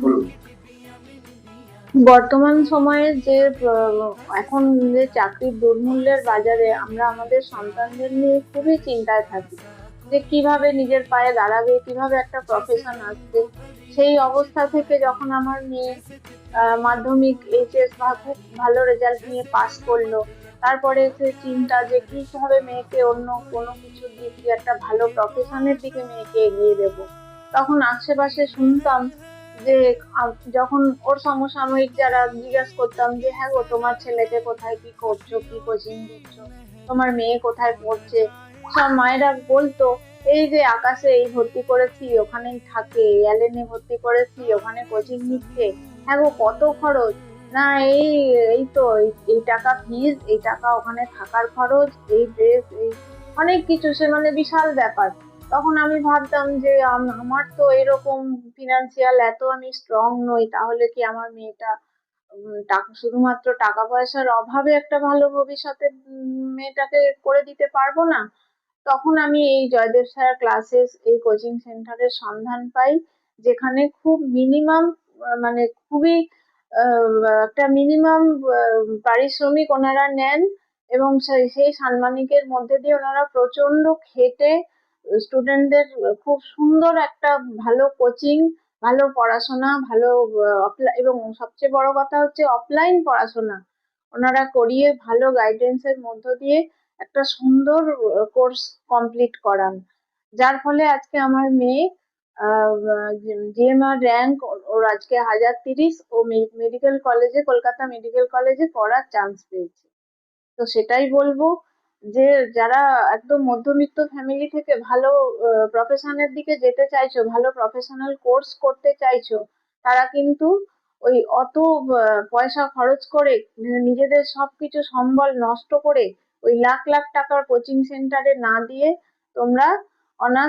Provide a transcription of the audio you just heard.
বলুন। বর্তমান সময়ে যে এখন যে চাকরির দুর্মূল্যের বাজারে আমরা আমাদের সন্তানদের নিয়ে খুবই চিন্তায় থাকি যে কিভাবে নিজের পায়ে দাঁড়াবে, কিভাবে একটা প্রফেশন আসবে। সেই অবস্থা থেকে যখন আমার মেয়ে মাধ্যমিক এইচএস খুব ভালো রেজাল্ট নিয়ে পাশ করলো, তারপরে সে চিন্তা যে কিভাবে মেয়েকে অন্য কোনো কিছুর দিক দিয়ে একটা ভালো প্রফেশনের দিকে মেয়েকে এগিয়ে দেবো। তখন আশেপাশে শুনতাম যে যখন ওর সমসাময়িক যারা জিজ্ঞাসা করতাম যে হ্যাঁ গো, তোমার ছেলেকে কোথায় কি করছো, কি কোচিং দিচ্ছ, তোমার মেয়ে কোথায় পড়ছে, সব মায়েরা বলতো এই যে আকাশে এই ভর্তি করেছি ওখানেই থাকে, এয়ারলাইনে ভর্তি করেছি ওখানে কোচিং নিচ্ছে। হ্যাঁ গো, কত খরচ। না, এই এই তো এই টাকা ফিজ, এই টাকা ওখানে থাকার খরচ, এই ড্রেস, এই অনেক কিছু, সে মানে বিশাল ব্যাপার। তখন আমি ভাবতাম যে আমার তো এরকম ফিনান্সিয়াল এত আমি স্ট্রং নই, তাহলে কি আমার মেয়েটা টাকা, শুধুমাত্র টাকা পয়সার অভাবে একটা ভালো ভবিষ্যতে মেয়েটাকে করে দিতে পারবো না। তখন আমি এই জয়দেব স্যার ক্লাসেস, এই কোচিং সেন্টারের সন্ধান পাই, যেখানে খুব মিনিমাম, মানে খুবই একটা মিনিমাম পারিশ্রমিক ওনারা নেন, এবং সেই সাম্মানিকের মধ্যে দিয়ে ওনারা প্রচন্ড খেটে স্টুডেন্টদের খুব সুন্দর একটা ভালো কোচিং, ভালো পড়াশোনা, ভালো এবং সবচেয়ে বড় কথা হচ্ছে অফলাইন পড়াশোনা ওনারা করিয়ে ভালো গাইডেন্সের মধ্য দিয়ে একটা সুন্দর কোর্স কমপ্লিট করান। যার ফলে আজকে আমার মেয়ে জিএমআর র্যাঙ্ক ওর আজকে 1030, ও মেডিকেল কলেজে, কলকাতা মেডিকেল কলেজে পড়ার চান্স পেয়েছে। তো সেটাই বলবো যে যারা একদম মধ্যবিত্ত ফ্যামিলি থেকে ভালো প্রফেশনের দিকে যেতে চাইছো, ভালো প্রফেশনাল কোর্স করতে চাইছো, তারা কিন্তু ওই অত পয়সা খরচ করে, নিজেদের সবকিছু সম্বল নষ্ট করে ওই লাখ লাখ টাকার কোচিং সেন্টারে না দিয়ে তোমরা অনার্স